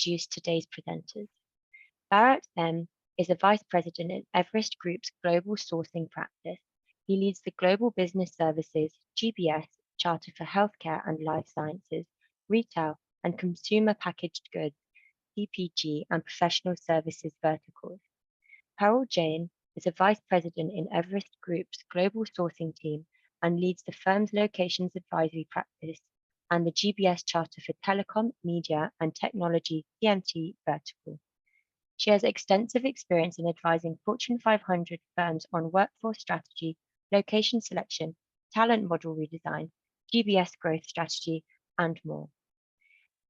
introduce today's presenters. Bharat M. is a Vice President in Everest Group's Global Sourcing Practice. He leads the Global Business Services GBS Charter for Healthcare and Life Sciences, Retail and Consumer Packaged Goods, CPG and Professional Services verticals. Parul Jain is a Vice President in Everest Group's Global Sourcing Team and leads the firm's Locations Advisory Practice and the GBS Charter for Telecom, Media and Technology TMT vertical. She has extensive experience in advising Fortune 500 firms on workforce strategy, location selection, talent model redesign, GBS growth strategy, and more.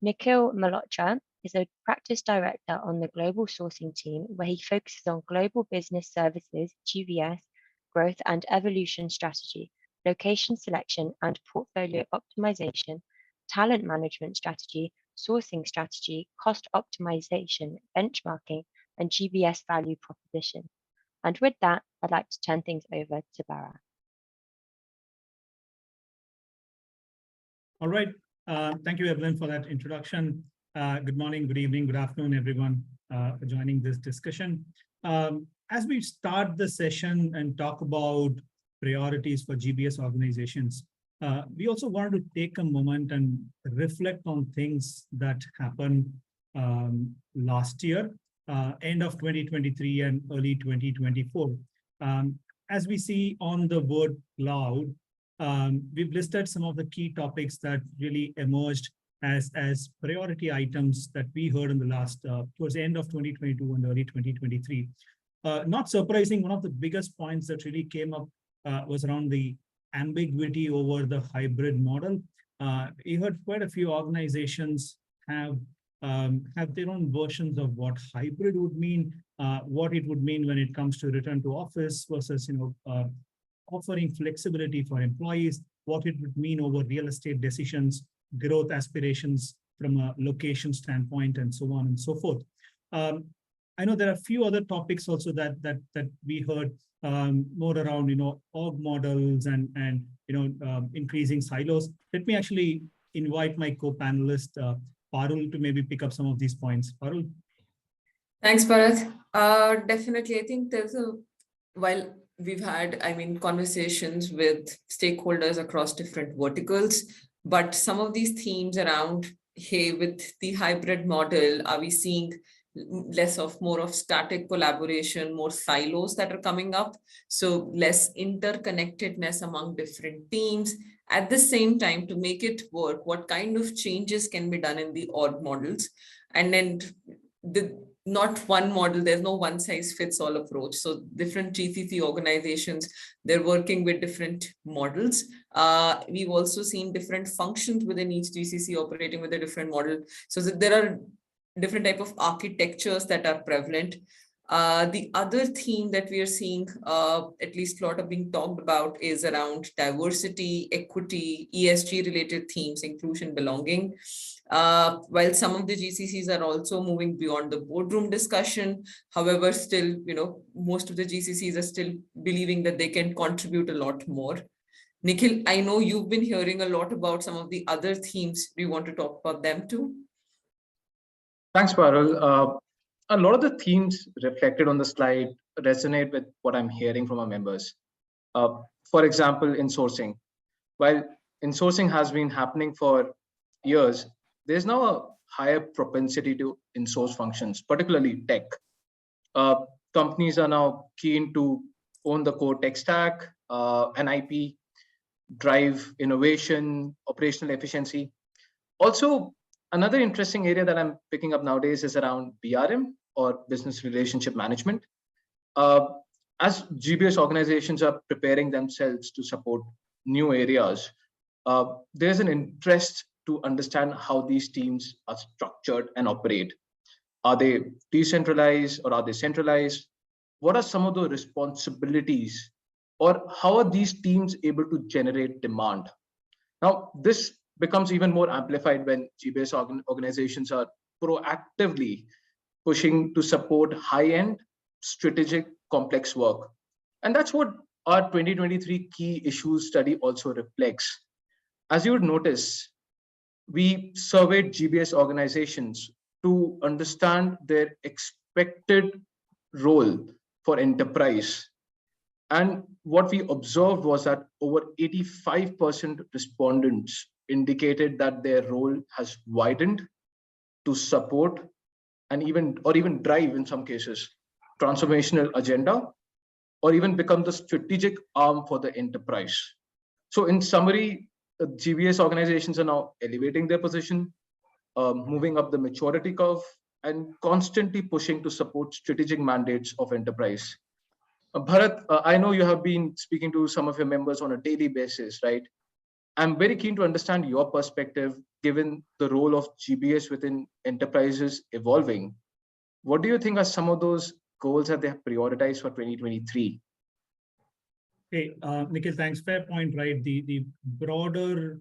Nikhil Malhotra is a practice director on the global sourcing team, where he focuses on global business services, GBS, growth and evolution strategy, location selection and portfolio optimization, talent management strategy, sourcing strategy, cost optimization, benchmarking, and GBS value proposition. And with that, I'd like to turn things over to Bharat. All right. Thank you, Evelyn, for that introduction. Good morning, good evening, good afternoon, everyone, for joining this discussion. As we start the session and talk about priorities for GBS organizations, we also wanted to take a moment and reflect on things that happened last year, end of 2023 and early 2024. As we see on the word cloud, we've listed some of the key topics that really emerged as priority items that we heard in the last, towards the end of 2022 and early 2023. Not surprising, one of the biggest points that really came up was around the ambiguity over the hybrid model. We heard quite a few organizations have their own versions of what hybrid would mean, what it would mean when it comes to return to office versus, offering flexibility for employees, what it would mean over real estate decisions, growth aspirations from a location standpoint, and so on and so forth. I know there are a few other topics also that we heard more around, org models and increasing silos. Let me actually invite my co-panelist, Parul, to maybe pick up some of these points. Parul. Thanks, Bharat. Definitely, I think while we've had, conversations with stakeholders across different verticals, but some of these themes around, hey, with the hybrid model, are we seeing more of static collaboration, more silos that are coming up? So less interconnectedness among different teams. At the same time, to make it work, what kind of changes can be done in the org models? And then not one model, there's no one size fits all approach. So different GCC organizations, they're working with different models. We've also seen different functions within each GCC operating with a different model. So there are different type of architectures that are prevalent. The other theme that we are seeing, at least a lot of being talked about, is around diversity, equity, ESG related themes, inclusion, belonging. While some of the GCCs are also moving beyond the boardroom discussion, however, still, most of the GCCs are still believing that they can contribute a lot more. Nikhil, I know you've been hearing a lot about some of the other themes. Do you want to talk about them too? Thanks, Parul. A lot of the themes reflected on the slide resonate with what I'm hearing from our members. For example, insourcing. While insourcing has been happening for years, there's now a higher propensity to insource functions, particularly tech. Companies are now keen to own the core tech stack, and IP, drive innovation, operational efficiency. Also, another interesting area that I'm picking up nowadays is around BRM, or business relationship management. As GBS organizations are preparing themselves to support new areas, there's an interest to understand how these teams are structured and operate. Are they decentralized or are they centralized? What are some of the responsibilities, or how are these teams able to generate demand? Now, this becomes even more amplified when GBS organizations are proactively pushing to support high-end, strategic, complex work. And that's what our 2023 key issues study also reflects. As you would notice, we surveyed GBS organizations to understand their expected role for enterprise. And what we observed was that over 85% respondents indicated that their role has widened to support and even drive, in some cases, transformational agenda, or even become the strategic arm for the enterprise. So in summary, GBS organizations are now elevating their position, moving up the maturity curve, and constantly pushing to support strategic mandates of enterprise. Bharat, I know you have been speaking to some of your members on a daily basis, right? I'm very keen to understand your perspective, given the role of GBS within enterprises evolving. What do you think are some of those goals that they have prioritized for 2023? Hey, Nikhil, thanks. Fair point, right? The broader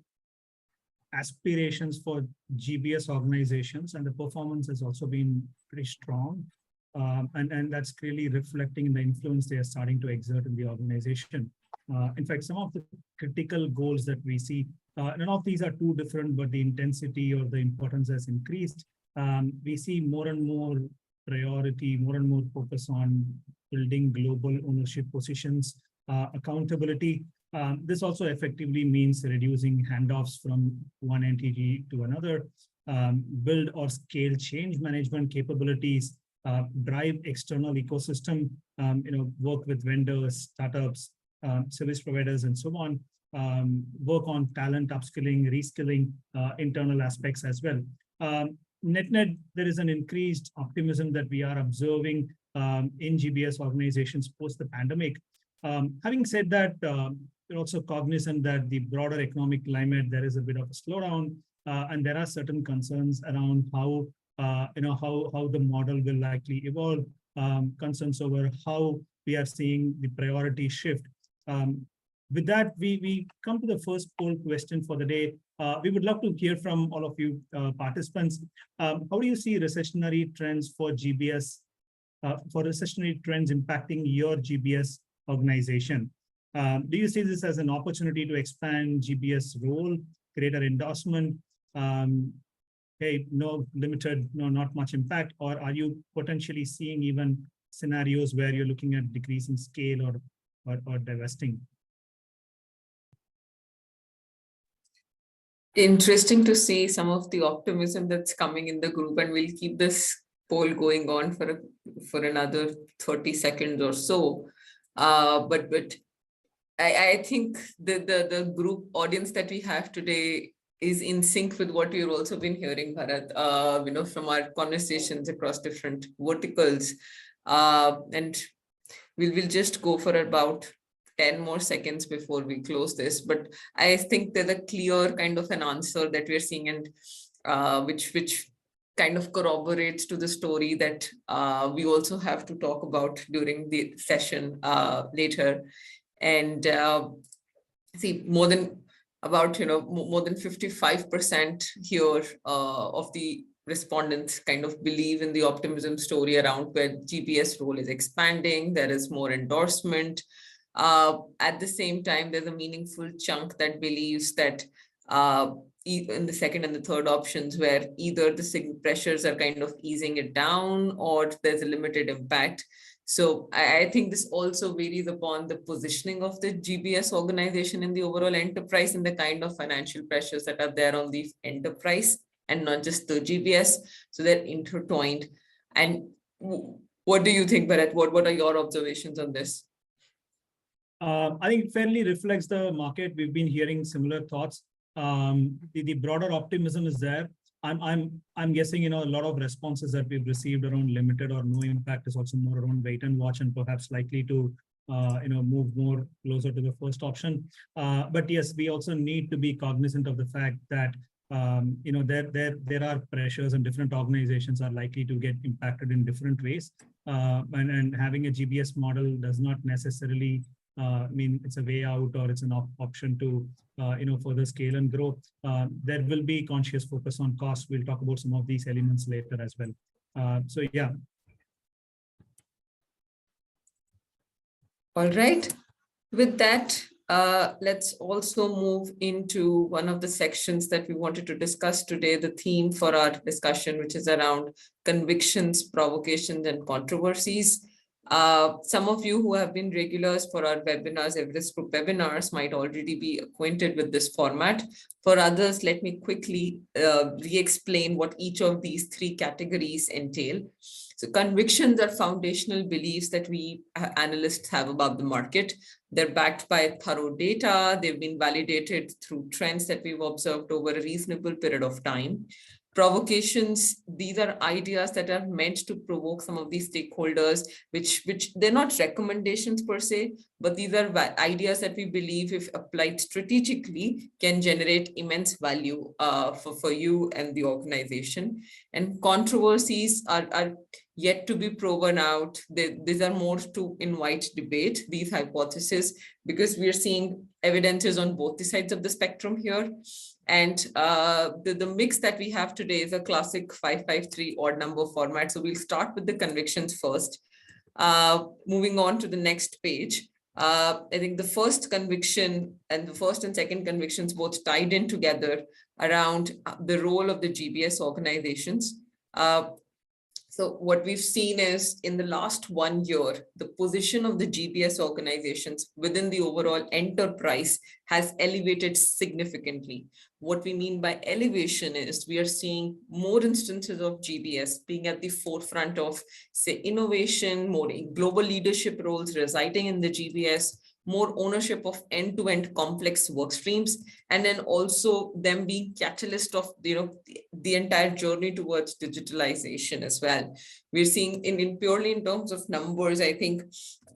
aspirations for GBS organizations and the performance has also been pretty strong. And that's clearly reflecting in the influence they are starting to exert in the organization. In fact, some of the critical goals that we see, none of these are too different, but the intensity or the importance has increased. We see more and more priority, more and more focus on building global ownership positions, accountability. This also effectively means reducing handoffs from one entity to another, build or scale change management capabilities, drive external ecosystem, work with vendors, startups, service providers, and so on, work on talent upskilling, reskilling, internal aspects as well. Net-net, there is an increased optimism that we are observing in GBS organizations post the pandemic. Having said that, we're also cognizant that the broader economic climate, there is a bit of a slowdown, and there are certain concerns around how the model will likely evolve, concerns over how we are seeing the priority shift. With that, we come to the first poll question for the day. We would love to hear from all of you participants. How do you see recessionary trends for GBS, for recessionary trends impacting your GBS organization? Do you see this as an opportunity to expand GBS role, greater endorsement, hey, not much impact, or are you potentially seeing even scenarios where you're looking at decreasing scale or divesting? Interesting to see some of the optimism that's coming in the group, and we'll keep this poll going on for another 30 seconds or so. But I think the group audience that we have today is in sync with what we've also been hearing, Bharat, from our conversations across different verticals. And we'll just go for about 10 more seconds before we close this. But I think there's a clear kind of an answer that we're seeing, and which kind of corroborates to the story that we also have to talk about during the session later. And see, more than 55% here of the respondents kind of believe in the optimism story around where GBS role is expanding. There is more endorsement. At the same time, there's a meaningful chunk that believes that in the second and the third options, where either the pressures are kind of easing it down or there's a limited impact. So I think this also varies upon the positioning of the GBS organization in the overall enterprise and the kind of financial pressures that are there on the enterprise and not just the GBS. So they're intertwined. And what do you think, Bharat? What are your observations on this? I think it fairly reflects the market. We've been hearing similar thoughts. The broader optimism is there. I'm guessing, a lot of responses that we've received around limited or no impact is also more around wait and watch and perhaps likely to, move more closer to the first option. But yes, we also need to be cognizant of the fact that, there are pressures and different organizations are likely to get impacted in different ways. And having a GBS model does not necessarily mean it's a way out or it's an option to further scale and grow. There will be conscious focus on cost. We'll talk about some of these elements later as well. So yeah. All right. With that, Let's also move into one of the sections that we wanted to discuss today, the theme for our discussion, which is around convictions, provocations, and controversies. Some of you who have been regulars for our webinars, Everest Group webinars, might already be acquainted with this format. For others, let me quickly re-explain what each of these three categories entail. So convictions are foundational beliefs that we analysts have about the market. They're backed by thorough data. They've been validated through trends that we've observed over a reasonable period of time. Provocations, these are ideas that are meant to provoke some of these stakeholders, which they're not recommendations per se, but these are ideas that we believe, if applied strategically, can generate immense value for you and the organization. And controversies are yet to be proven out. These are more to invite debate, these hypotheses, because we are seeing evidences on both the sides of the spectrum here. And the mix that we have today is a classic 5-5-3 odd number format. So we'll start with the convictions first. Moving on to the next page. I think the first conviction and the first and second convictions both tied in together around the role of the GBS organizations. So what we've seen is, in the last 1 year, the position of the GBS organizations within the overall enterprise has elevated significantly. What we mean by elevation is we are seeing more instances of GBS being at the forefront of, say, innovation, more global leadership roles residing in the GBS, more ownership of end-to-end complex work streams, and then also them being catalyst of the entire journey towards digitalization as well. We're seeing in purely in terms of numbers, I think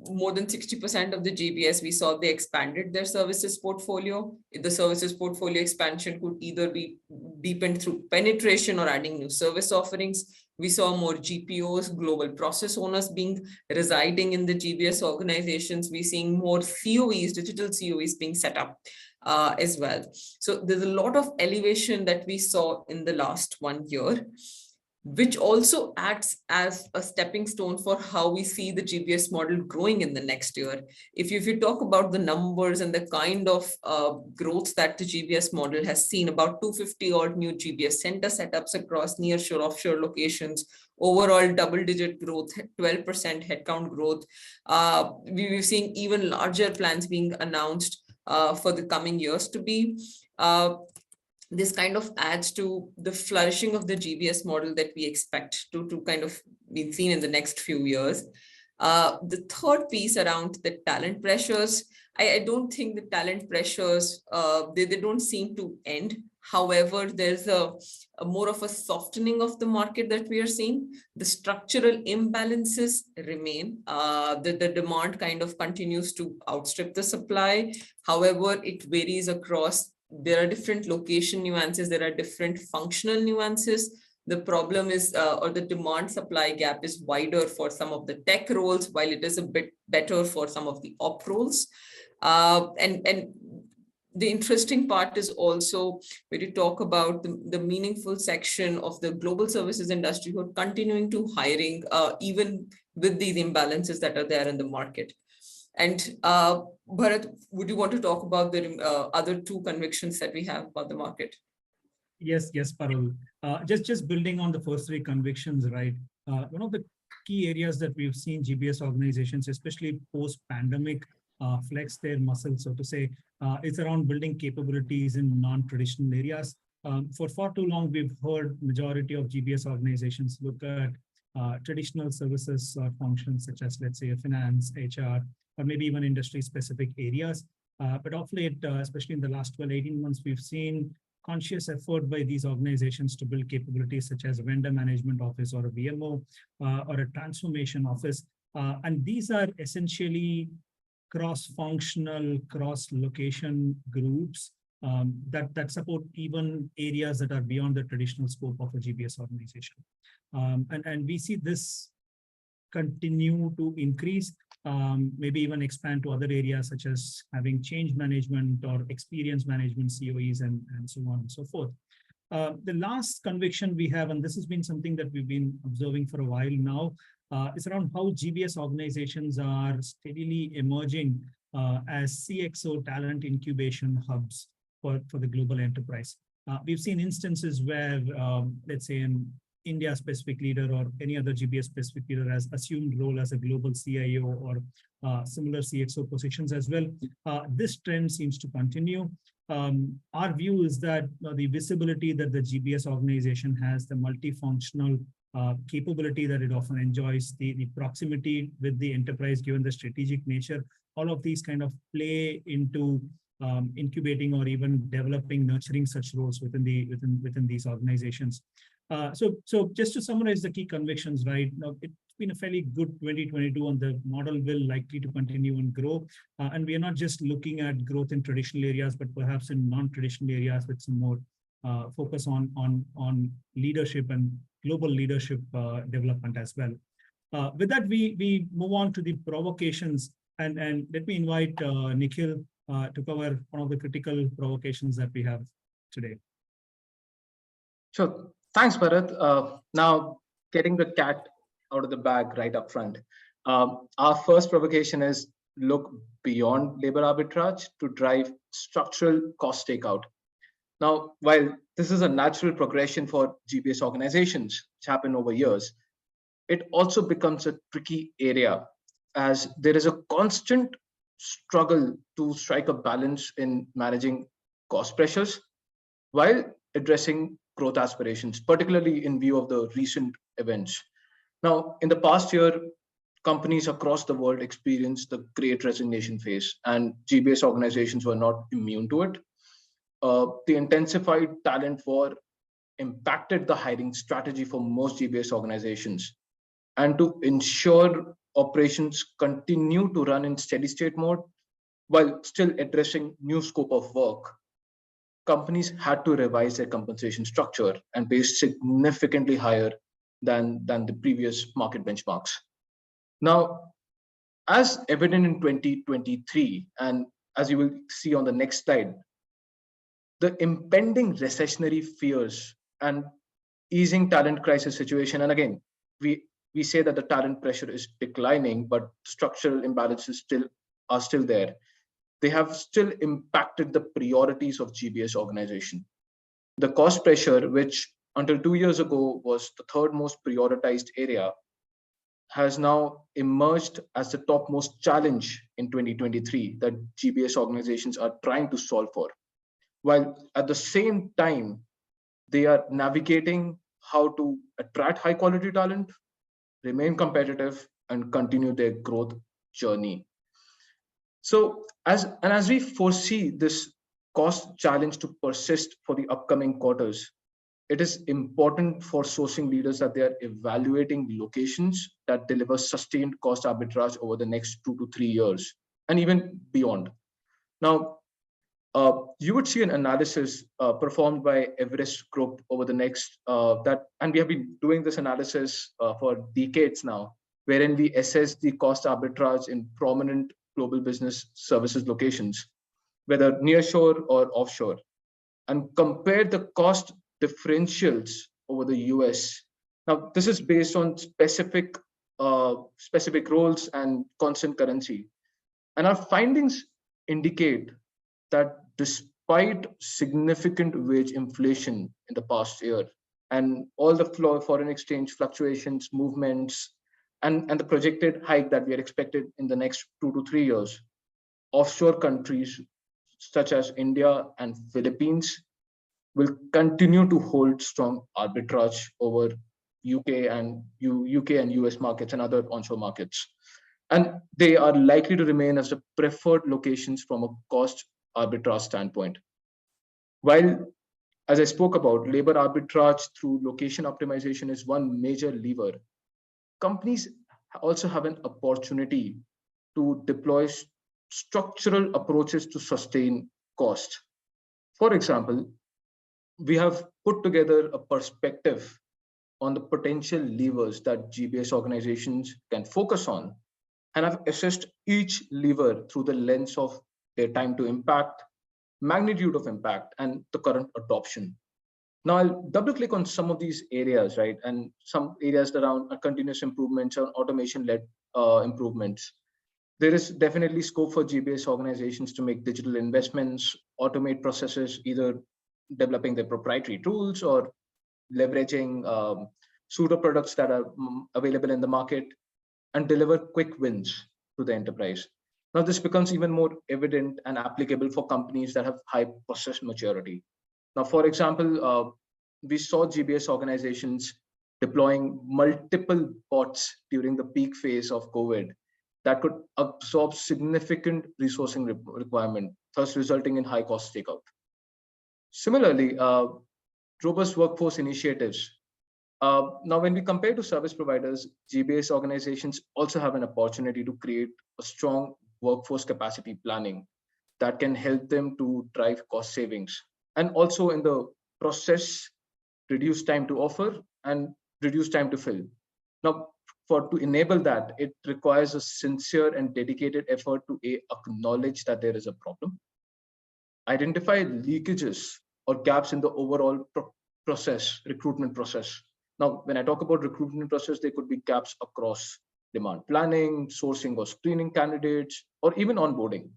more than 60% of the GBS, we saw they expanded their services portfolio. The services portfolio expansion could either be deepened through penetration or adding new service offerings. We saw more GPOs, global process owners, being residing in the GBS organizations. We're seeing more COEs, digital COEs being set up as well. So there's a lot of elevation that we saw in the last 1 year, which also acts as a stepping stone for how we see the GBS model growing in the next year. If you talk about the numbers and the kind of growth that the GBS model has seen, about 250 odd new GBS center setups across nearshore, offshore locations, overall double-digit growth, 12% headcount growth. We're seeing even larger plans being announced for the coming years to be. This kind of adds to the flourishing of the GBS model that we expect to kind of be seen in the next few years. The third piece around the talent pressures, I don't think the talent pressures, they don't seem to end. However, there's a more of a softening of the market that we are seeing. The structural imbalances remain. The demand kind of continues to outstrip the supply. However, it varies across. There are different location nuances, there are different functional nuances. The problem is, or the demand supply gap is wider for some of the tech roles, while it is a bit better for some of the op roles. And the interesting part is also when you talk about the meaningful section of the global services industry who are continuing to hiring, even with these imbalances that are there in the market. And Bharat, would you want to talk about the other two convictions that we have about the market? Yes, Parul. Just building on the first three convictions, right? One of the key areas that we've seen GBS organizations, especially post-pandemic, flex their muscles, so to say, it's around building capabilities in non-traditional areas. For far too long, we've heard majority of GBS organizations look at traditional services or functions such as, let's say, finance, HR, or maybe even industry-specific areas. But of late, especially in the last 12-18 months, we've seen conscious effort by these organizations to build capabilities such as a vendor management office or a VMO or a transformation office. And these are essentially cross-functional, cross-location groups that support even areas that are beyond the traditional scope of a GBS organization. And we see this continue to increase, maybe even expand to other areas such as having change management or experience management, COEs, and so on and so forth. The last conviction we have, and this has been something that we've been observing for a while now, is around how GBS organizations are steadily emerging as CXO talent incubation hubs for the global enterprise. We've seen instances where, let's say, an India specific leader or any other GBS specific leader has assumed role as a global CIO or similar CXO positions as well. This trend seems to continue. Our view is that the visibility that the GBS organization has, the multifunctional capability that it often enjoys, the proximity with the enterprise given the strategic nature, all of these kind of play into incubating or even developing, nurturing such roles within these organizations. So just to summarize the key convictions, right? Now, it's been a fairly good 2022, and the model will likely to continue and grow. And we are not just looking at growth in traditional areas, but perhaps in non-traditional areas with some more focus on leadership and global leadership development as well. With that, we move on to the provocations, and let me invite Nikhil to cover one of the critical provocations that we have today. Sure. Thanks, Bharat. Now, getting the cat out of the bag right up front. Our first provocation is look beyond labor arbitrage to drive structural cost takeout. Now, while this is a natural progression for GBS organizations, which happen over years, it also becomes a tricky area as there is a constant struggle to strike a balance in managing cost pressures while addressing growth aspirations, particularly in view of the recent events. Now, in the past year, companies across the world experienced the great resignation phase, and GBS organizations were not immune to it. The intensified talent war impacted the hiring strategy for most GBS organizations. And to ensure operations continue to run in steady state mode while still addressing new scope of work, companies had to revise their compensation structure and pay significantly higher than the previous market benchmarks. Now, as evident in 2023, and as you will see on the next slide, the impending recessionary fears and easing talent crisis situation, and again, we say that the talent pressure is declining, but structural imbalances are still there. They have still impacted the priorities of GBS organization. The cost pressure, which until 2 years ago was the third most prioritized area, has now emerged as the topmost challenge in 2023 that GBS organizations are trying to solve for. While at the same time, they are navigating how to attract high quality talent, remain competitive, and continue their growth journey. So as we foresee this cost challenge to persist for the upcoming quarters, it is important for sourcing leaders that they are evaluating locations that deliver sustained cost arbitrage over the next 2 to 3 years and even beyond. Now, you would see an analysis performed by Everest Group over the next and we have been doing this analysis for decades now, wherein we assess the cost arbitrage in prominent global business services locations, whether nearshore or offshore, and compare the cost differentials over the US. Now, this is based on specific roles and constant currency. And our findings indicate that despite significant wage inflation in the past year and all the foreign exchange fluctuations, movements, and the projected hike that we are expected in the next 2 to 3 years, offshore countries such as India and Philippines will continue to hold strong arbitrage over UK and US markets and other onshore markets. And they are likely to remain as the preferred locations from a cost arbitrage standpoint. While, as I spoke about, labor arbitrage through location optimization is one major lever, companies also have an opportunity to deploy structural approaches to sustain cost. For example, we have put together a perspective on the potential levers that GBS organizations can focus on, and have assessed each lever through the lens of their time to impact, magnitude of impact, and the current adoption. Now, I'll double click on some of these areas, right? And some areas around continuous improvements or automation-led improvements. There is definitely scope for GBS organizations to make digital investments, automate processes, either developing their proprietary tools or leveraging suite of products that are available in the market, and deliver quick wins to the enterprise. Now, this becomes even more evident and applicable for companies that have high process maturity. Now, for example, we saw GBS organizations deploying multiple bots during the peak phase of COVID that could absorb significant resourcing requirement, thus resulting in high cost takeout. Similarly, robust workforce initiatives. Now, when we compare to service providers, GBS organizations also have an opportunity to create a strong workforce capacity planning that can help them to drive cost savings, and also in the process, reduce time to offer and reduce time to fill. Now, to enable that, it requires a sincere and dedicated effort to acknowledge that there is a problem, identify leakages or gaps in the overall recruitment process. Now, when I talk about recruitment process, there could be gaps across demand planning, sourcing or screening candidates, or even onboarding.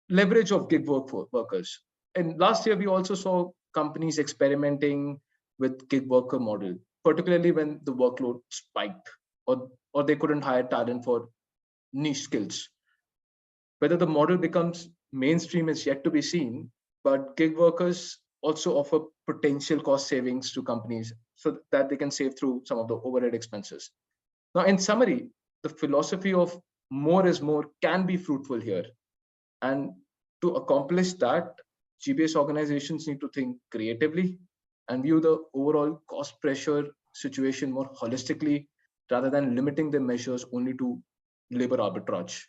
Leverage of gig workers. And last year, we also saw companies experimenting with gig worker model, particularly when the workload spiked or they couldn't hire talent for niche skills. Whether the model becomes mainstream is yet to be seen, but gig workers also offer potential cost savings to companies so that they can save through some of the overhead expenses. Now, in summary, the philosophy of more is more can be fruitful here. And to accomplish that, GBS organizations need to think creatively and view the overall cost pressure situation more holistically rather than limiting their measures only to labor arbitrage.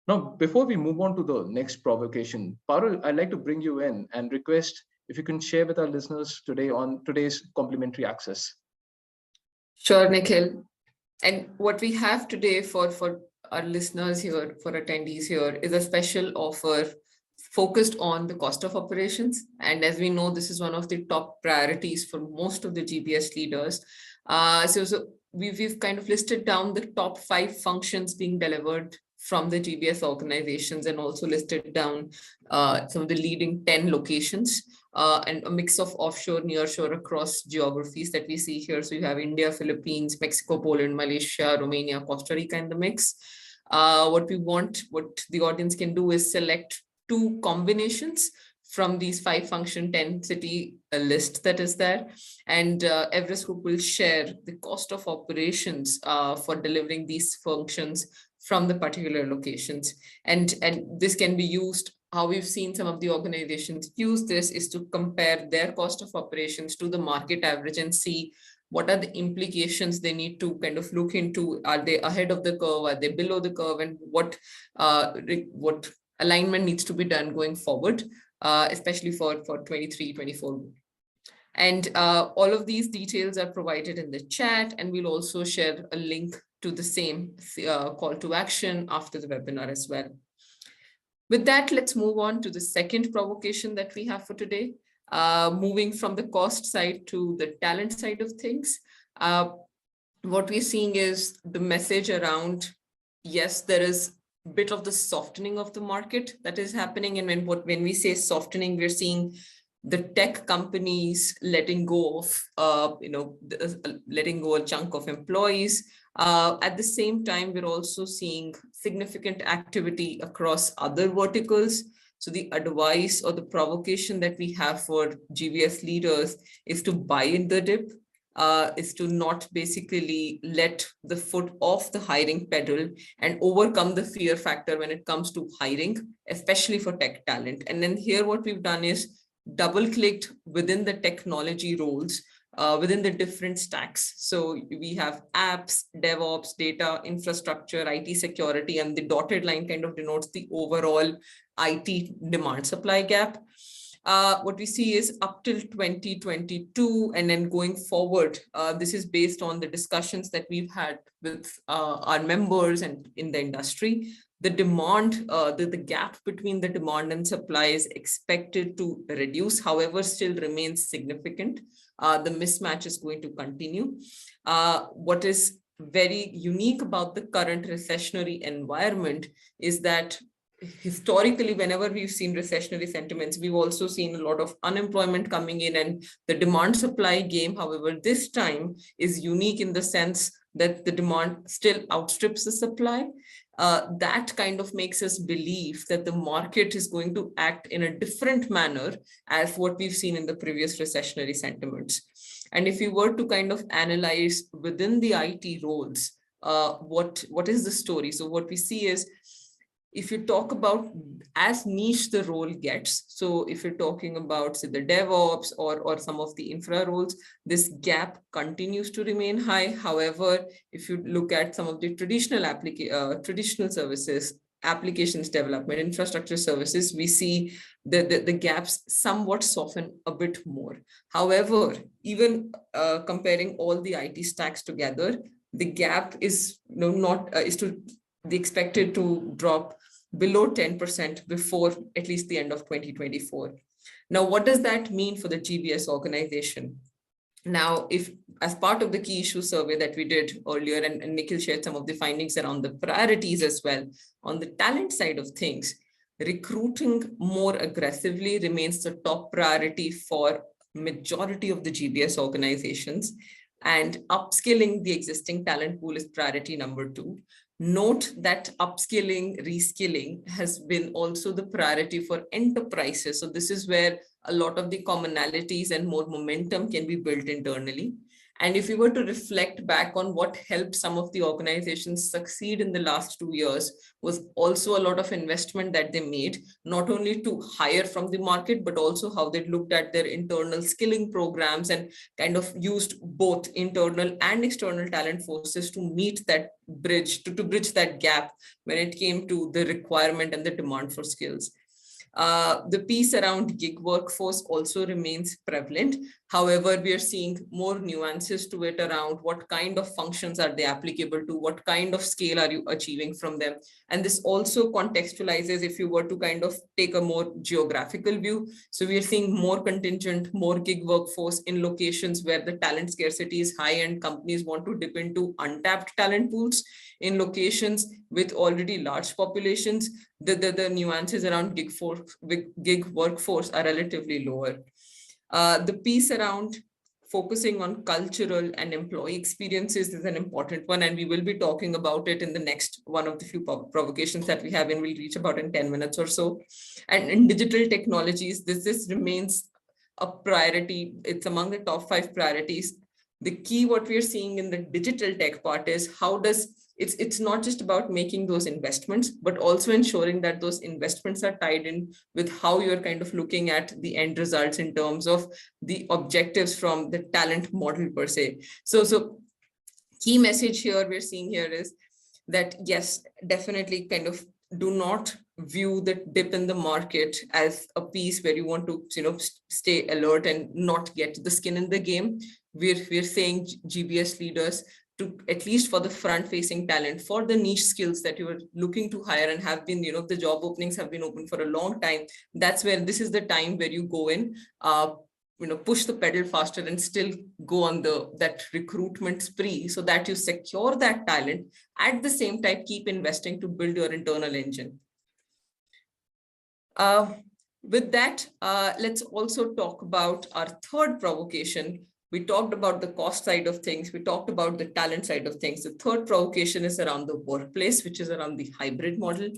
Now, before we move on to the next provocation, Parul, I'd like to bring you in and request if you can share with our listeners today on today's complimentary access. Sure, Nikhil. And what we have today for our listeners here, for attendees here, is a special offer focused on the cost of operations. And as we know, this is one of the top priorities for most of the GBS leaders. So we've kind of listed down the top 5 functions being delivered from the GBS organizations, and also listed down some of the leading 10 locations and a mix of offshore, nearshore across geographies that we see here. So you have India, Philippines, Mexico, Poland, Malaysia, Romania, Costa Rica in the mix. What the audience can do is select 2 combinations from these 5 function 10 city list that is there, and Everest Group will share the cost of operations for delivering these functions from the particular locations. And this can be used. How we've seen some of the organizations use this is to compare their cost of operations to the market average and see what are the implications they need to kind of look into. Are they ahead of the curve? Are they below the curve? And what alignment needs to be done going forward, especially for 23, 24. And all of these details are provided in the chat, and we'll also share a link to the same call to action after the webinar as well. With that, let's move on to the second provocation that we have for today, moving from the cost side to the talent side of things. What we're seeing is the message around, yes, there is a bit of the softening of the market that is happening. And when we say softening, we're seeing the tech companies letting go of, letting go a chunk of employees. At the same time, we're also seeing significant activity across other verticals. So the advice or the provocation that we have for GBS leaders is to buy in the dip, is to not basically let the foot off the hiring pedal and overcome the fear factor when it comes to hiring, especially for tech talent. And then here what we've done is double-clicked within the technology roles, within the different stacks. So we have apps, DevOps, data, infrastructure, IT security, and the dotted line kind of denotes the overall IT demand supply gap. What we see is up till 2022, and then going forward, this is based on the discussions that we've had with our members and in the industry. The demand, the gap between the demand and supply is expected to reduce, however, still remains significant. The mismatch is going to continue. What is very unique about the current recessionary environment is that historically, whenever we've seen recessionary sentiments, we've also seen a lot of unemployment coming in, and the demand supply game, however, this time is unique in the sense that the demand still outstrips the supply. That kind of makes us believe that the market is going to act in a different manner as what we've seen in the previous recessionary sentiments. And if you were to kind of analyze within the IT roles, what is the story? So what we see is, if you talk about as niche the role gets, so if you're talking about, say, the DevOps or some of the infra roles, this gap continues to remain high. However, if you look at some of the traditional services, applications development, infrastructure services, we see the gaps somewhat soften a bit more. However, even comparing all the IT stacks together, the gap is expected to drop below 10% before at least the end of 2024. Now, what does that mean for the GBS organization? Now, if as part of the key issue survey that we did earlier, and Nikhil shared some of the findings around the priorities as well, on the talent side of things, recruiting more aggressively remains the top priority for majority of the GBS organizations, and upskilling the existing talent pool is priority number 2. Note that upskilling, reskilling has been also the priority for enterprises. So this is where a lot of the commonalities and more momentum can be built internally. And if you were to reflect back on what helped some of the organizations succeed in the last 2 years, was also a lot of investment that they made, not only to hire from the market, but also how they looked at their internal skilling programs and kind of used both internal and external talent forces to meet that bridge, to bridge that gap when it came to the requirement and the demand for skills. The piece around gig workforce also remains prevalent. However, we are seeing more nuances to it around what kind of functions are they applicable to, what kind of scale are you achieving from them. And this also contextualizes if you were to kind of take a more geographical view. So we are seeing more contingent, more gig workforce in locations where the talent scarcity is high and companies want to dip into untapped talent pools. In locations with already large populations, the nuances around gig workforce are relatively lower. The piece around focusing on cultural and employee experiences is an important one, and we will be talking about it in the next one of the few provocations that we have, and we'll reach about in 10 minutes or so. And in digital technologies, this remains a priority. It's among the top 5 priorities. The key, what we're seeing in the digital tech part is how does it's not just about making those investments, but also ensuring that those investments are tied in with how you're kind of looking at the end results in terms of the objectives from the talent model per se. So key message here we're seeing here is that, yes, definitely kind of do not view the dip in the market as a piece where you want to, stay alert and not get the skin in the game. We're saying GBS leaders to, at least for the front-facing talent, for the niche skills that you are looking to hire and have been, the job openings have been open for a long time. That's where this is the time where you go in, push the pedal faster and still go on that recruitment spree so that you secure that talent. At the same time, keep investing to build your internal engine. With that, let's also talk about our third provocation. We talked about the cost side of things. We talked about the talent side of things. The third provocation is around the workplace, which is around the hybrid model.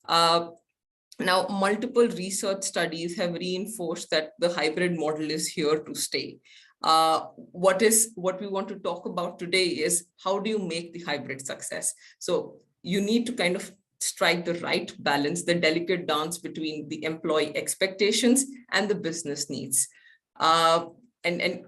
Now, multiple research studies have reinforced that the hybrid model is here to stay. What we want to talk about today is how do you make the hybrid success? So you need to kind of strike the right balance, the delicate dance between the employee expectations and the business needs. And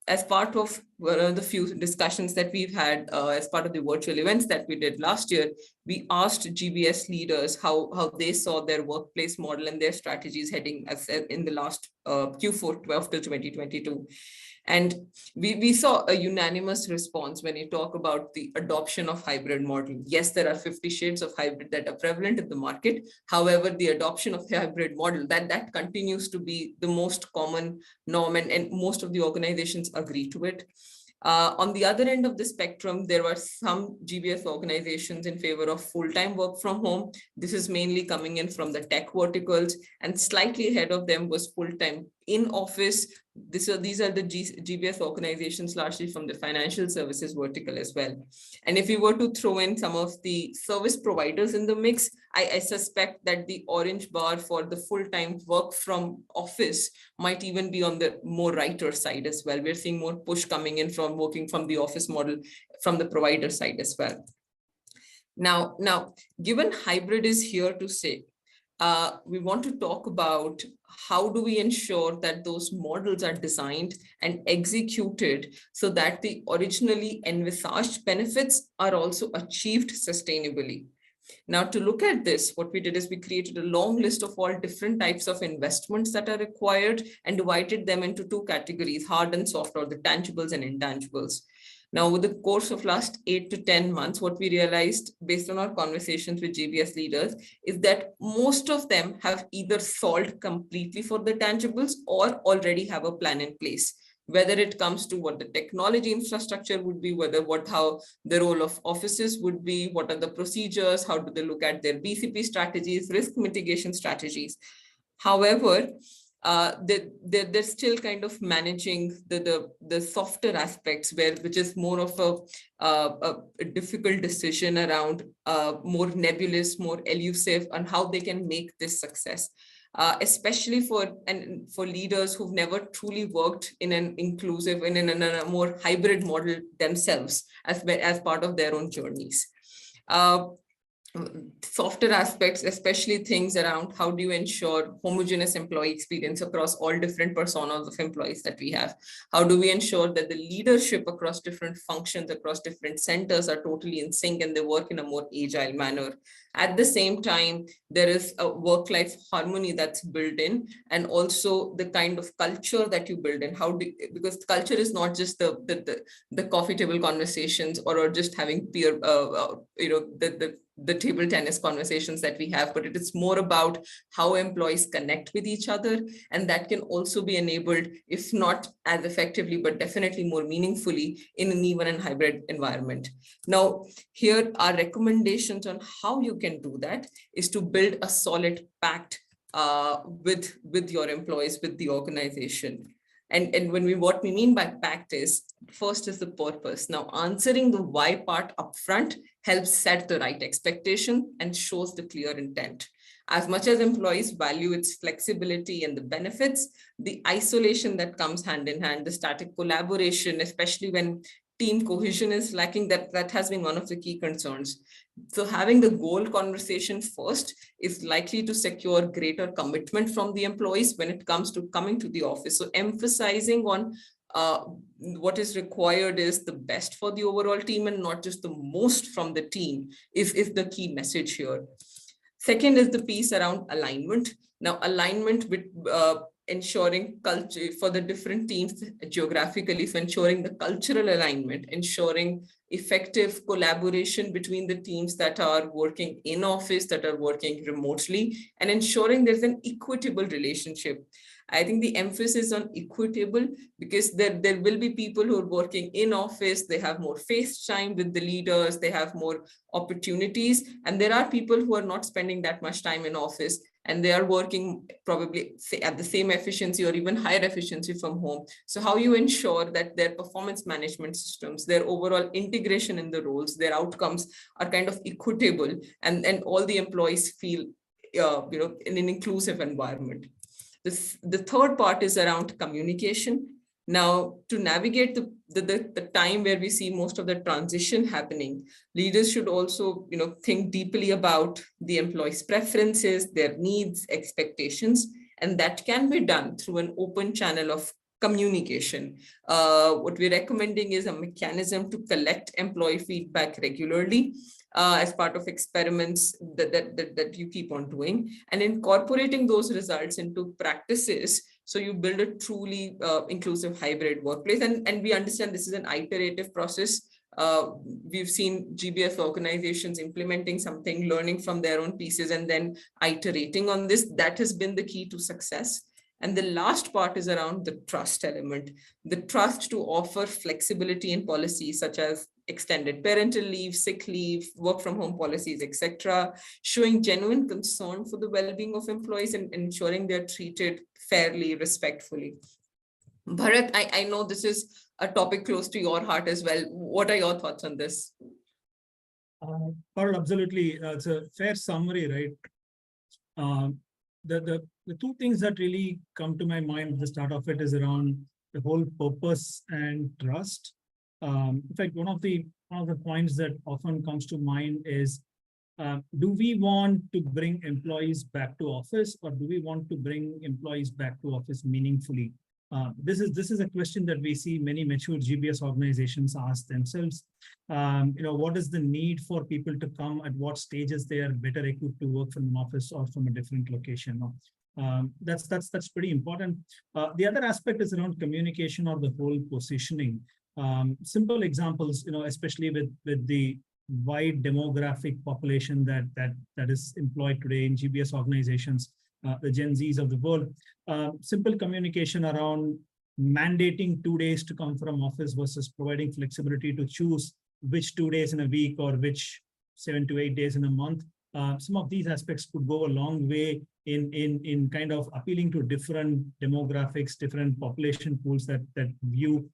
as part of one of the few discussions that we've had as part of the virtual events that we did last year, we asked GBS leaders how they saw their workplace model and their strategies heading in the last Q4 12 to 2022. And we saw a unanimous response when you talk about the adoption of hybrid model. Yes, there are 50 shades of hybrid that are prevalent in the market. However, the adoption of the hybrid model, that continues to be the most common norm, and most of the organizations agree to it. On the other end of the spectrum, there were some GBS organizations in favor of full-time work from home. This is mainly coming in from the tech verticals, and slightly ahead of them was full-time in office. These are the GBS organizations largely from the financial services vertical as well. And if we were to throw in some of the service providers in the mix, I suspect that the orange bar for the full-time work from office might even be on the more righter side as well. We're seeing more push coming in from working from the office model from the provider side as well. Now, given hybrid is here to stay, we want to talk about how do we ensure that those models are designed and executed so that the originally envisaged benefits are also achieved sustainably. Now, to look at this, what we did is we created a long list of all different types of investments that are required and divided them into two categories, hard and soft, or the tangibles and intangibles. Now, over the course of last 8 to 10 months, what we realized based on our conversations with GBS leaders is that most of them have either solved completely for the tangibles or already have a plan in place, whether it comes to what the technology infrastructure would be, how the role of offices would be, what are the procedures, how do they look at their BCP strategies, risk mitigation strategies. However, they're still kind of managing the softer aspects, which is more of a difficult decision around more nebulous, more elusive, on how they can make this success. Especially for leaders who've never truly worked in an inclusive and in a more hybrid model themselves as part of their own journeys. Softer aspects, especially things around how do you ensure homogeneous employee experience across all different personas of employees that we have? How do we ensure that the leadership across different functions, across different centers are totally in sync and they work in a more agile manner? At the same time, there is a work-life harmony that's built in, and also the kind of culture that you build in. Because culture is not just the coffee table conversations or just having peer, the table tennis conversations that we have, but it is more about how employees connect with each other. And that can also be enabled, if not as effectively, but definitely more meaningfully in an even and hybrid environment. Now, here are recommendations on how you can do that is to build a solid pact with your employees, with the organization. And what we mean by pact is, first is the purpose. Now, answering the why part upfront helps set the right expectation and shows the clear intent. As much as employees value its flexibility and the benefits, the isolation that comes hand in hand, the static collaboration, especially when team cohesion is lacking, that has been one of the key concerns. So having the goal conversation first is likely to secure greater commitment from the employees when it comes to coming to the office. So emphasizing on what is required is the best for the overall team and not just the most from the team is the key message here. Second is the piece around alignment. Now, alignment with ensuring culture for the different teams geographically, so ensuring the cultural alignment, ensuring effective collaboration between the teams that are working in office, that are working remotely, and ensuring there's an equitable relationship. I think the emphasis on equitable, because there will be people who are working in office, they have more face time with the leaders, they have more opportunities, and there are people who are not spending that much time in office, and they are working probably at the same efficiency or even higher efficiency from home. So how you ensure that their performance management systems, their overall integration in the roles, their outcomes are kind of equitable, and all the employees feel in an inclusive environment. The third part is around communication. Now, to navigate the time where we see most of the transition happening, leaders should also think deeply about the employees' preferences, their needs, expectations, and that can be done through an open channel of communication. What we're recommending is a mechanism to collect employee feedback regularly as part of experiments that you keep on doing, and incorporating those results into practices. So you build a truly inclusive hybrid workplace. And we understand this is an iterative process. We've seen GBS organizations implementing something, learning from their own pieces, and then iterating on this. That has been the key to success. And the last part is around the trust element, the trust to offer flexibility in policies such as extended parental leave, sick leave, work from home policies, etc., showing genuine concern for the well-being of employees and ensuring they're treated fairly, respectfully. Bharat, I know this is a topic close to your heart as well. What are your thoughts on this? Parul, absolutely. It's a fair summary, right? The two things that really come to my mind at the start of it is around the whole purpose and trust. In fact, one of the points that often comes to mind is, do we want to bring employees back to office, or do we want to bring employees back to office meaningfully? This is a question that we see many mature GBS organizations ask themselves. What is the need for people to come, at what stages they are better equipped to work from an office or from a different location? That's pretty important. The other aspect is around communication or the whole positioning. Simple examples, especially with the wide demographic population that is employed today in GBS organizations, the Gen Zs of the world. Simple communication around mandating 2 days to come from office versus providing flexibility to choose which 2 days in a week or which 7 to 8 days in a month. Some of these aspects could go a long way in kind of appealing to different demographics, different population pools that view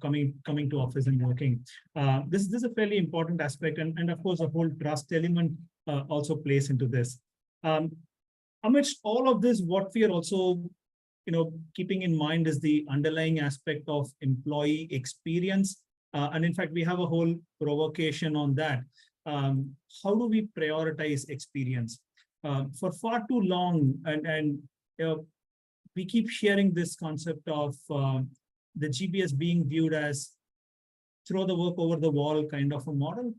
coming to office and working. This is a fairly important aspect, and of course the whole trust element also plays into this. Amidst all of this, what we are also keeping in mind is the underlying aspect of employee experience. And in fact, we have a whole provocation on that. How do we prioritize experience? For far too long, and we keep sharing this concept of the GBS being viewed as throw the work over the wall kind of a model.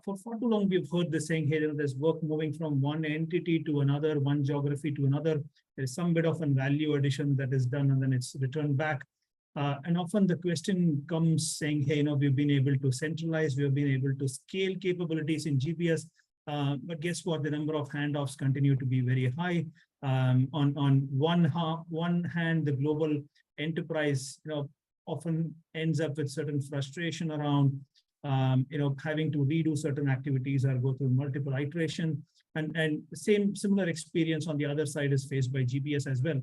For far too long, we've heard this saying, hey, there's work moving from one entity to another, one geography to another. There's some bit of a value addition that is done, and then it's returned back. And often the question comes saying, hey, we've been able to centralize, we've been able to scale capabilities in GBS, but guess what? The number of handoffs continue to be very high. On one hand, the global enterprise, often ends up with certain frustration around, having to redo certain activities or go through multiple iteration, and similar experience on the other side is faced by GBS as well.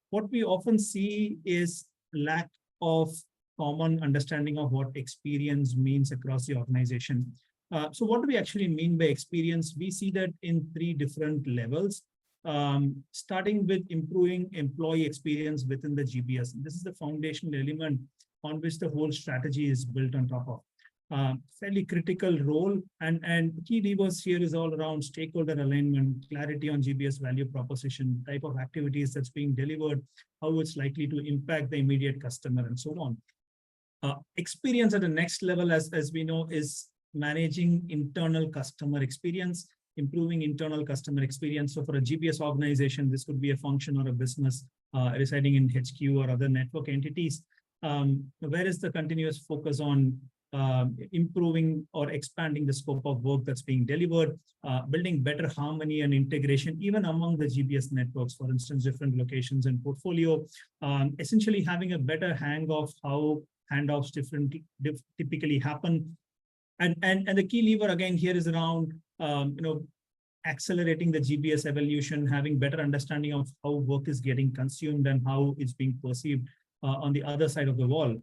What we often see is lack of common understanding of what experience means across the organization. So what do we actually mean by experience? We see that in 3 different levels, starting with improving employee experience within the GBS. This is the foundational element on which the whole strategy is built on top of. Fairly critical role, and key levers here is all around stakeholder alignment, clarity on GBS value proposition, type of activities that's being delivered, how it's likely to impact the immediate customer, and so on. Experience at the next level, as we know, is managing internal customer experience, improving internal customer experience. So for a GBS organization, this could be a function or a business residing in HQ or other network entities. Where is the continuous focus on improving or expanding the scope of work that's being delivered, building better harmony and integration even among the GBS networks, for instance, different locations and portfolio, essentially having a better hang of how handoffs typically happen. And the key lever again here is around accelerating the GBS evolution, having better understanding of how work is getting consumed and how it's being perceived on the other side of the wall.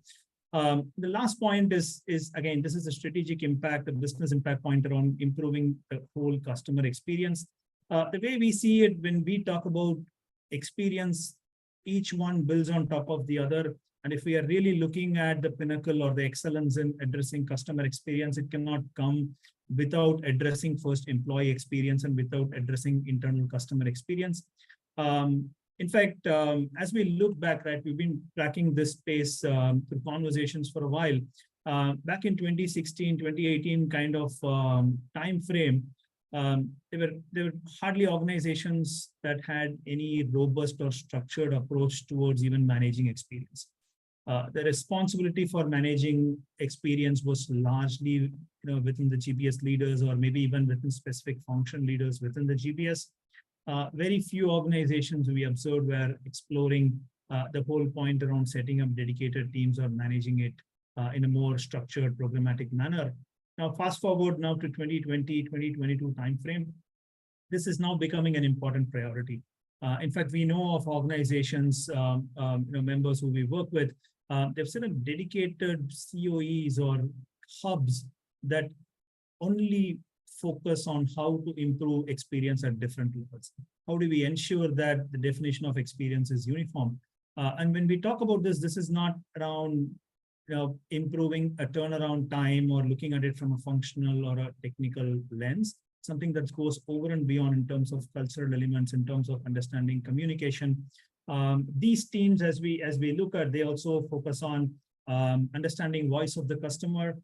The last point is again, this is a strategic impact, a business impact point around improving the whole customer experience. The way we see it when we talk about experience, each one builds on top of the other. And if we are really looking at the pinnacle or the excellence in addressing customer experience, it cannot come without addressing first employee experience and without addressing internal customer experience. In fact, as we look back, right, we've been tracking this space through conversations for a while. Back in 2016, 2018 kind of time frame, there were hardly organizations that had any robust or structured approach towards even managing experience. The responsibility for managing experience was largely within the GBS leaders, or maybe even within specific function leaders within the GBS. very few organizations we observed were exploring the whole point around setting up dedicated teams or managing it in a more structured, programmatic manner. Now, fast forward now to 2020, 2022 timeframe, this is now becoming an important priority. In fact, we know of organizations, members who we work with, they've set up dedicated COEs or hubs that only focus on how to improve experience at different levels. How do we ensure that the definition of experience is uniform? And when we talk about this, this is not around improving a turnaround time or looking at it from a functional or a technical lens, something that goes over and beyond in terms of cultural elements, in terms of understanding communication. These teams, as we look at, they also focus on understanding voice of the customer,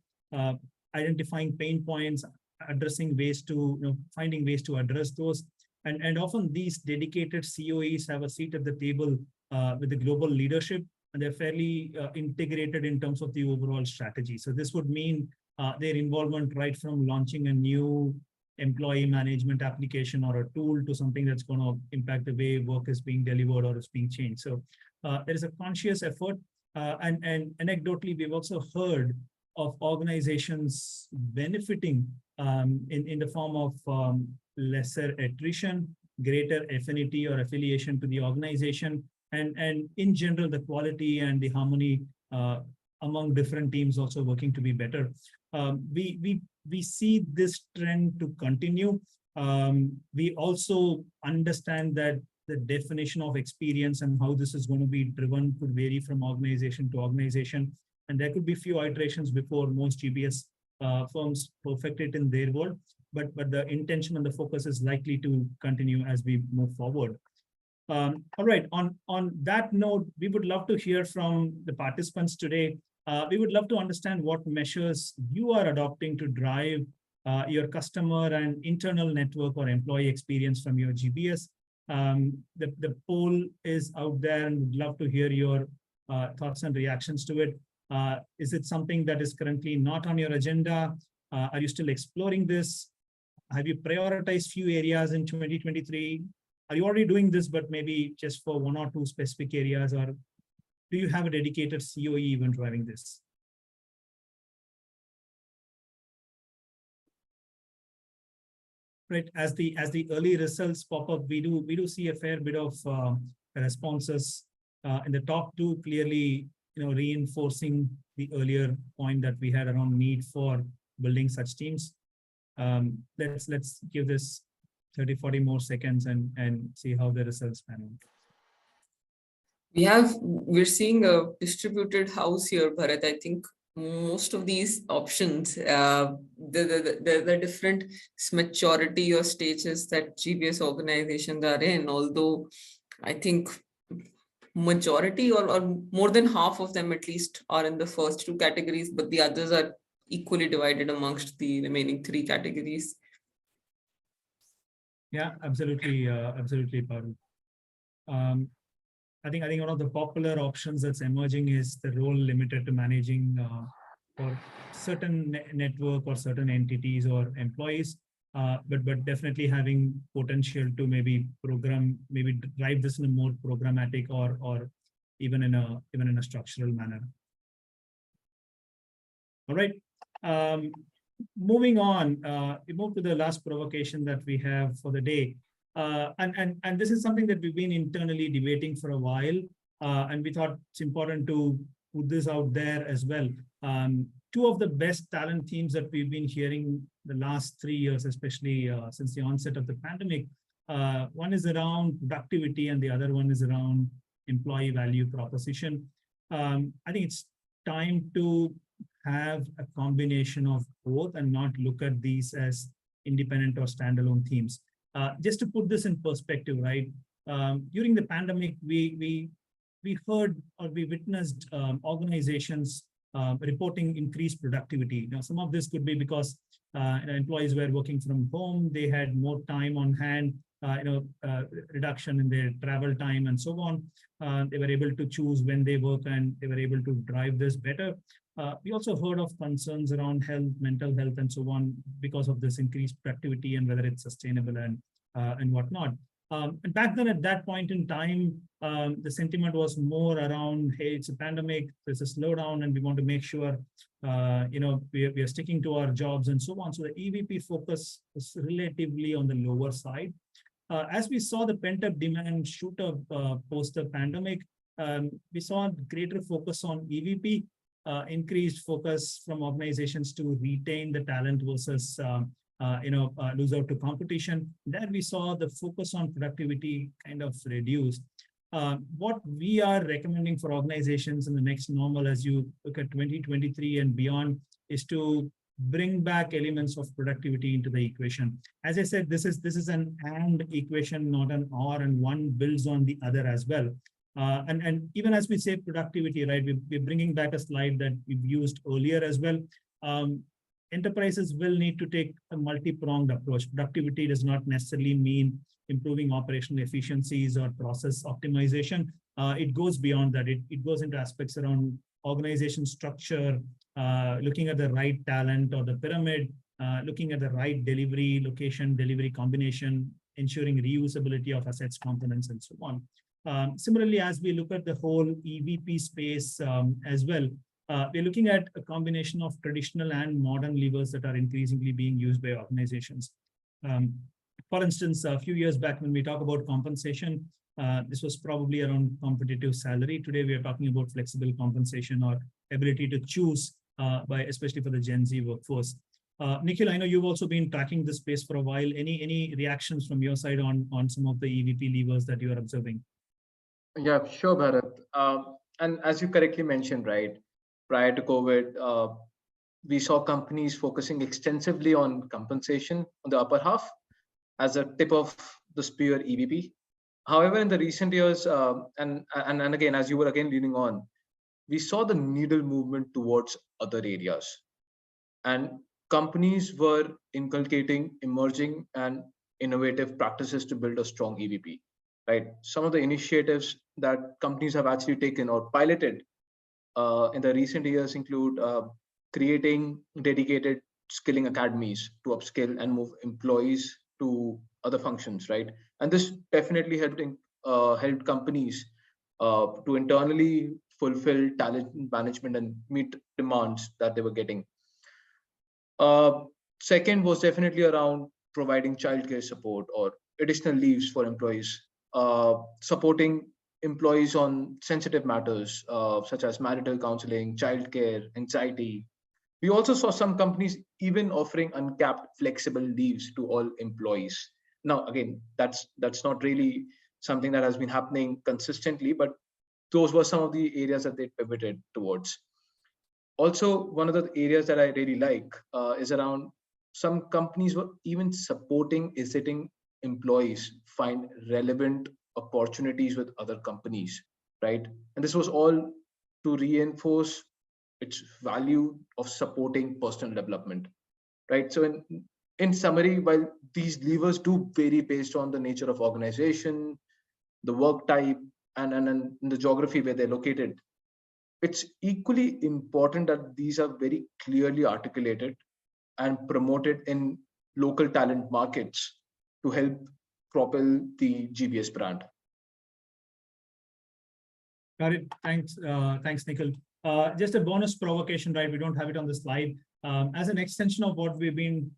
identifying pain points, addressing ways to, finding ways to address those. And often these dedicated COEs have a seat at the table with the global leadership, and they're fairly integrated in terms of the overall strategy. So this would mean their involvement right from launching a new employee management application or a tool to something that's going to impact the way work is being delivered or is being changed. So there is a conscious effort. And anecdotally, we've also heard of organizations benefiting in the form of lesser attrition, greater affinity or affiliation to the organization, and in general, the quality and the harmony among different teams also working to be better. We see this trend to continue. We also understand that the definition of experience and how this is going to be driven could vary from organization to organization. And there could be few iterations before most GBS firms perfect it in their world, but the intention and the focus is likely to continue as we move forward. All right, on that note, we would love to hear from the participants today. We would love to understand what measures you are adopting to drive your customer and internal network or employee experience from your GBS. The poll is out there and would love to hear your thoughts and reactions to it. Is it something that is currently not on your agenda? Are you still exploring this? Have you prioritized few areas in 2023? Are you already doing this, but maybe just for one or two specific areas, or do you have a dedicated COE even driving this? Right, as the early results pop up, we do see a fair bit of responses in the top two, clearly reinforcing the earlier point that we had around need for building such teams. Let's give this 30-40 more seconds and see how the results pan out. We're seeing a distributed house here, Bharat. I think most of these options, the different maturity or stages that GBS organizations are in, although I think majority or more than half of them at least are in the first two categories, but the others are equally divided amongst the remaining three categories. Yeah, absolutely, Parul. I think one of the popular options that's emerging is the role limited to managing for certain network or certain entities or employees, but definitely having potential to maybe drive this in a more programmatic or even in a structural manner. All right. Moving on, we move to the last provocation that we have for the day. And this is something that we've been internally debating for a while, and we thought it's important to put this out there as well. Two of the best talent themes that we've been hearing the last 3 years, especially since the onset of the pandemic, one is around productivity and the other one is around employee value proposition. I think it's time to have a combination of both and not look at these as independent or standalone themes. Just to put this in perspective, right? During the pandemic, we heard or we witnessed organizations reporting increased productivity. Now, some of this could be because employees were working from home, they had more time on hand, reduction in their travel time and so on. They were able to choose when they work and they were able to drive this better. We also heard of concerns around health, mental health, and so on because of this increased productivity and whether it's sustainable and whatnot. And back then, at that point in time, the sentiment was more around, hey, it's a pandemic, there's a slowdown, and we want to make sure, we are sticking to our jobs and so on. So the EVP focus is relatively on the lower side. As we saw the pent-up demand shoot up post the pandemic, we saw greater focus on EVP, increased focus from organizations to retain the talent versus lose out to competition. There we saw the focus on productivity kind of reduced. What we are recommending for organizations in the next normal, as you look at 2023 and beyond, is to bring back elements of productivity into the equation. As I said, this is an and equation, not an or, and one builds on the other as well. And even as we say productivity, right, we're bringing back a slide that we've used earlier as well. Enterprises will need to take a multi-pronged approach. Productivity does not necessarily mean improving operational efficiencies or process optimization. It goes beyond that. It goes into aspects around organization structure, looking at the right talent or the pyramid, looking at the right delivery location, delivery combination, ensuring reusability of assets, components, and so on. Similarly, as we look at the whole EVP space as well, we're looking at a combination of traditional and modern levers that are increasingly being used by organizations. For instance, a few years back when we talk about compensation, this was probably around competitive salary. Today, we are talking about flexible compensation or ability to choose, especially for the Gen Z workforce. Nikhil, I know you've also been tracking this space for a while. Any reactions from your side on some of the EVP levers that you are observing? Yeah, sure, Bharat. And as you correctly mentioned, right, prior to COVID, we saw companies focusing extensively on compensation on the upper half as a tip of the spear EVP. However, in the recent years, and again, as you were again leaning on, we saw the needle movement towards other areas. And companies were inculcating emerging and innovative practices to build a strong EVP. Right. Some of the initiatives that companies have actually taken or piloted in the recent years include creating dedicated skilling academies to upskill and move employees to other functions, right? And this definitely helped companies to internally fulfill talent management and meet demands that they were getting. Second was definitely around providing childcare support or additional leaves for employees. Supporting employees on sensitive matters such as marital counseling, childcare, anxiety. We also saw some companies even offering uncapped flexible leaves to all employees. Now, again, that's not really something that has been happening consistently, but those were some of the areas that they pivoted towards. Also, one of the areas that I really like is around some companies were even supporting exiting employees find relevant opportunities with other companies, right? And this was all to reinforce its value of supporting personal development, right? So in summary, while these levers do vary based on the nature of organization, the work type, and the geography where they're located, it's equally important that these are very clearly articulated and promoted in local talent markets to help propel the GBS brand. Got it. Thanks, Nikhil. Just a bonus provocation, right? We don't have it on the slide. As an extension of what we've been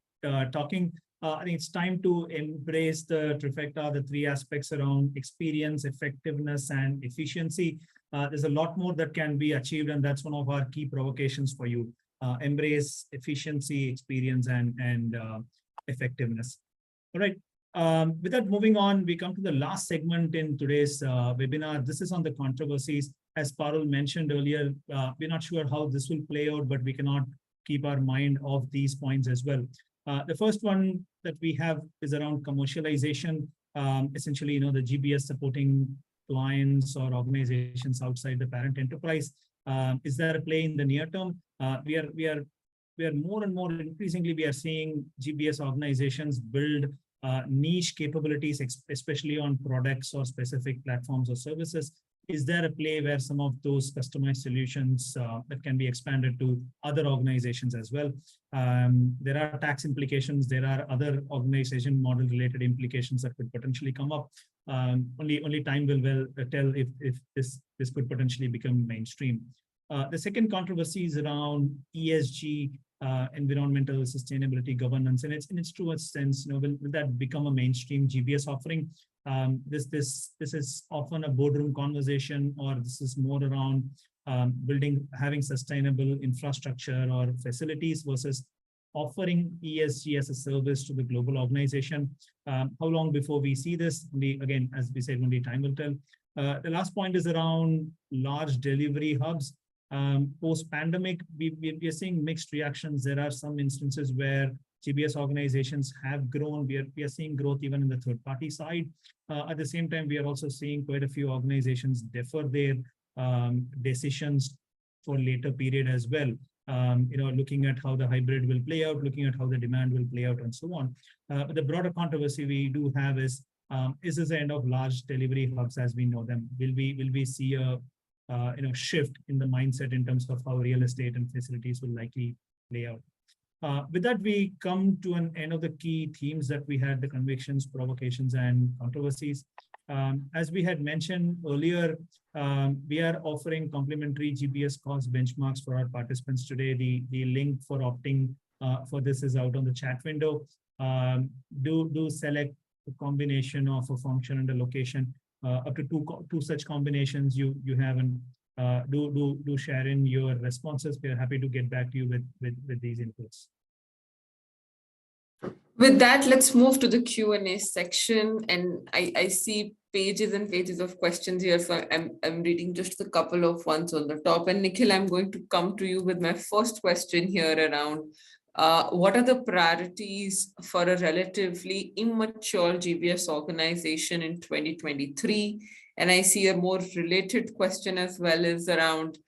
talking, I think it's time to embrace the trifecta, the three aspects around experience, effectiveness, and efficiency. There's a lot more that can be achieved, and that's one of our key provocations for you. Embrace efficiency, experience, and effectiveness. All right. With that, moving on, we come to the last segment in today's webinar. This is on the controversies. As Parul mentioned earlier, we're not sure how this will play out, but we cannot keep our mind off these points as well. The first one that we have is around commercialization. Essentially, the GBS supporting clients or organizations outside the parent enterprise. Is there a play in the near term? We are more and more increasingly, we are seeing GBS organizations build niche capabilities, especially on products or specific platforms or services. is there a play where some of those customized solutions that can be expanded to other organizations as well? There are tax implications. There are other organization model related implications that could potentially come up. Only time will tell if this could potentially become mainstream. The second controversy is around ESG, environmental sustainability governance, and in its truest sense, will that become a mainstream GBS offering? This is often a boardroom conversation, or this is more around having sustainable infrastructure or facilities versus offering ESG as a service to the global organization. How long before we see this? Again, as we said, only time will tell. The last point is around large delivery hubs. Post-pandemic, we are seeing mixed reactions. There are some instances where GBS organizations have grown. We are seeing growth even in the third-party side. At the same time, we are also seeing quite a few organizations defer their decisions for later period as well. Looking at how the hybrid will play out, looking at how the demand will play out, and so on. But the broader controversy we do have is this the end of large delivery hubs as we know them? Will we see a shift in the mindset in terms of how real estate and facilities will likely play out? With that, we come to an end of the key themes that we had: the convictions, provocations, and controversies. As we had mentioned earlier, we are offering complimentary GBS cost benchmarks for our participants today. The link for opting for this is out on the chat window. Do select a combination of a function and a location. Up to two such combinations you have, and do share in your responses. We are happy to get back to you with these inputs. With that, let's move to the Q&A section, and I see pages and pages of questions here, so I'm reading just a couple of ones on the top. And Nikhil, I'm going to come to you with my first question here around what are the priorities for a relatively immature GBS organization in 2023? And I see a more related question as well, is around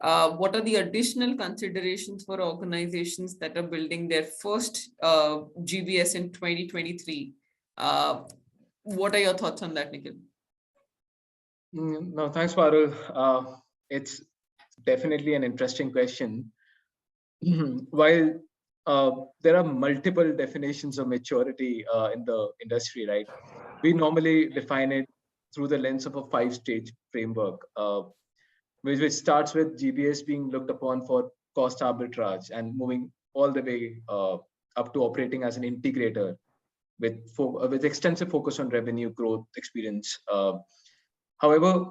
what are the additional considerations for organizations that are building their first GBS in 2023? What are your thoughts on that, Nikhil? No, thanks, Parul. It's definitely an interesting question. While there are multiple definitions of maturity in the industry, right? We normally define it through the lens of a 5-stage framework, which starts with GBS being looked upon for cost arbitrage and moving all the way up to operating as an integrator with extensive focus on revenue growth experience. However,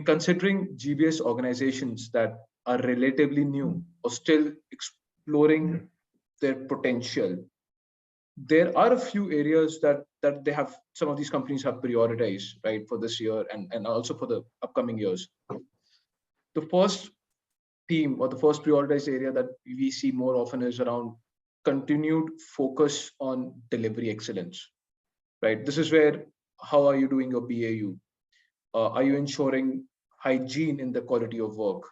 considering GBS organizations that are relatively new or still exploring their potential, there are a few areas that some of these companies have prioritized, right, for this year and also for the upcoming years. The first theme or the first prioritized area that we see more often is around continued focus on delivery excellence, right? This is where, how are you doing your BAU? Are you ensuring hygiene in the quality of work?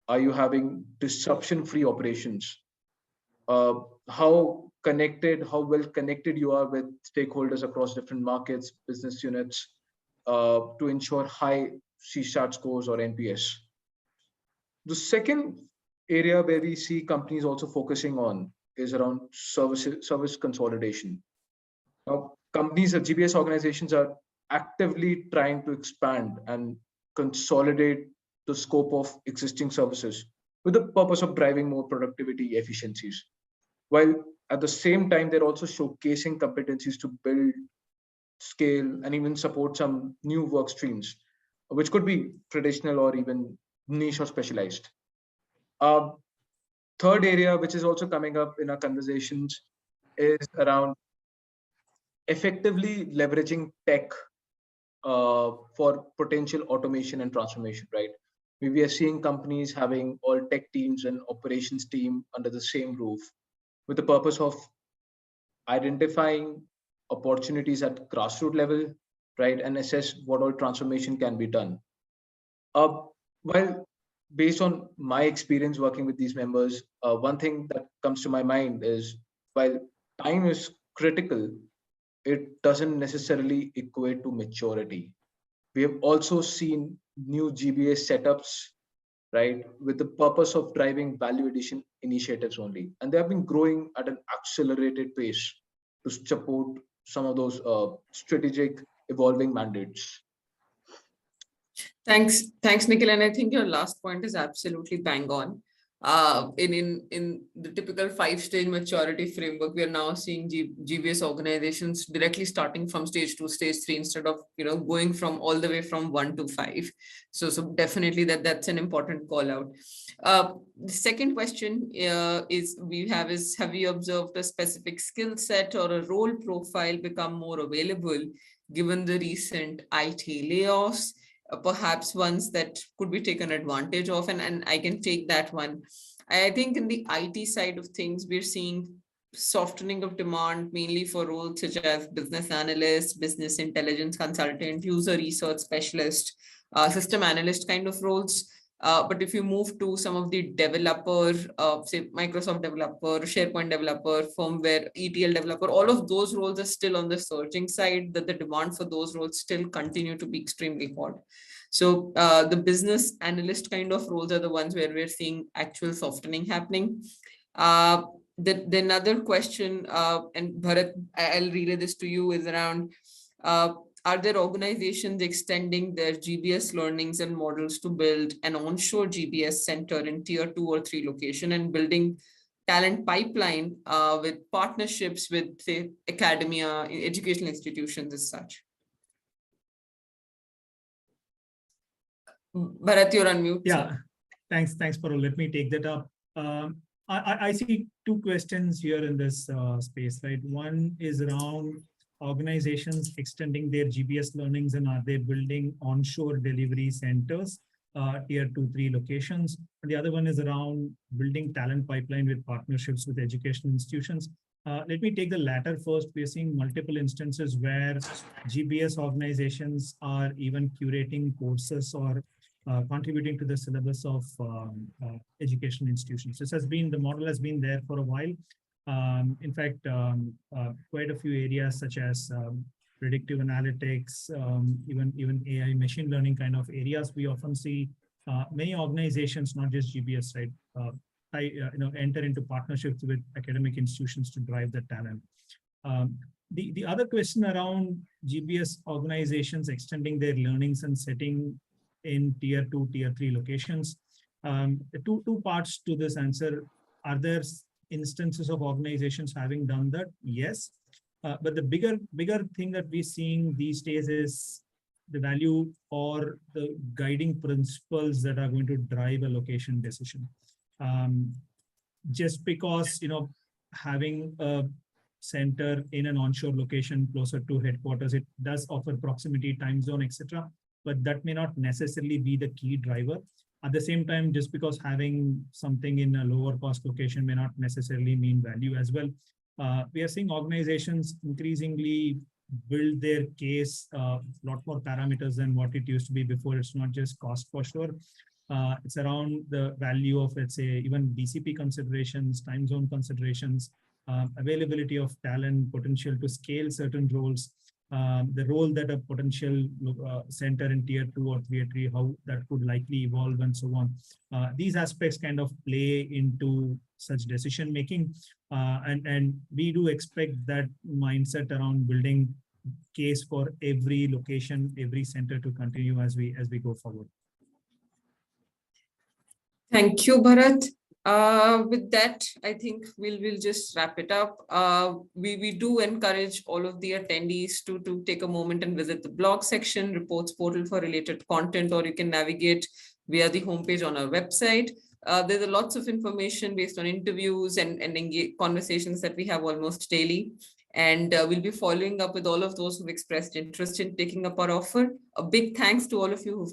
Are you having disruption-free operations? How well connected you are with stakeholders across different markets, business units, to ensure high CSAT scores or NPS. The second area where we see companies also focusing on is around service consolidation. Now, companies or GBS organizations are actively trying to expand and consolidate the scope of existing services with the purpose of driving more productivity efficiencies. While at the same time, they're also showcasing competencies to build, scale, and even support some new work streams, which could be traditional or even niche or specialized. Third area, which is also coming up in our conversations, is around effectively leveraging tech for potential automation and transformation, right? We are seeing companies having all tech teams and operations team under the same roof with the purpose of identifying opportunities at grassroots level, right? And assess what all transformation can be done. Well, based on my experience working with these members, one thing that comes to my mind is, while time is critical, it doesn't necessarily equate to maturity. We have also seen new GBS setups, right, with the purpose of driving value addition initiatives only. And they have been growing at an accelerated pace to support some of those strategic evolving mandates. Thanks, Nikhil. And I think your last point is absolutely bang on. In the typical 5-stage maturity framework, we are now seeing GBS organizations directly starting from stage 2, stage 3, instead of going from all the way from 1 to 5. So definitely that's an important call out. The second question is have you observed a specific skill set or a role profile become more available given the recent IT layoffs? Perhaps ones that could be taken advantage of, and I can take that one. I think in the IT side of things, we're seeing softening of demand mainly for roles such as business analyst, business intelligence consultant, user research specialist, system analyst kind of roles. But if you move to some of the developer, say Microsoft developer, SharePoint developer, firmware, ETL developer, all of those roles are still on the surging side, that the demand for those roles still continue to be extremely hot. So the business analyst kind of roles are the ones where we're seeing actual softening happening. The another question, and Bharat, I'll relay this to you, is around, are there organizations extending their GBS learnings and models to build an onshore GBS center in tier 2 or 3 location and building talent pipeline with partnerships with, say, academia, educational institutions as such? Bharat, you're on mute. Yeah, thanks, Parul. Let me take that up. I see two questions here in this space, right? One is around organizations extending their GBS learnings, and are they building onshore delivery centers, tier 2, 3 locations? And the other one is around building talent pipeline with partnerships with educational institutions. Let me take the latter first. We're seeing multiple instances where GBS organizations are even curating courses or contributing to the syllabus of educational institutions. This has been, the model has been there for a while. In fact, quite a few areas such as predictive analytics, even AI machine learning kind of areas, we often see many organizations, not just GBS, right, enter into partnerships with academic institutions to drive the talent. The other question around GBS organizations extending their learnings and setting in tier 2, tier 3 locations. Two parts to this answer. Are there instances of organizations having done that? Yes. But the bigger thing that we're seeing these days is the value or the guiding principles that are going to drive a location decision. Just because, having a center in an onshore location closer to headquarters, it does offer proximity, time zone, etc. But that may not necessarily be the key driver. At the same time, just because having something in a lower cost location may not necessarily mean value as well. We are seeing organizations increasingly build their case a lot more parameters than what it used to be before. It's not just cost for sure. It's around the value of, let's say, even BCP considerations, time zone considerations, availability of talent, potential to scale certain roles, the role that a potential center in tier 2 or tier 3, how that could likely evolve and so on. These aspects kind of play into such decision making. And we do expect that mindset around building case for every location, every center to continue as we go forward. Thank you, Bharat. With that, I think we'll just wrap it up. We do encourage all of the attendees to take a moment and visit the blog section, reports portal for related content, or you can navigate via the homepage on our website. There's lots of information based on interviews and conversations that we have almost daily. And we'll be following up with all of those who've expressed interest in taking up our offer. A big thanks to all of you who've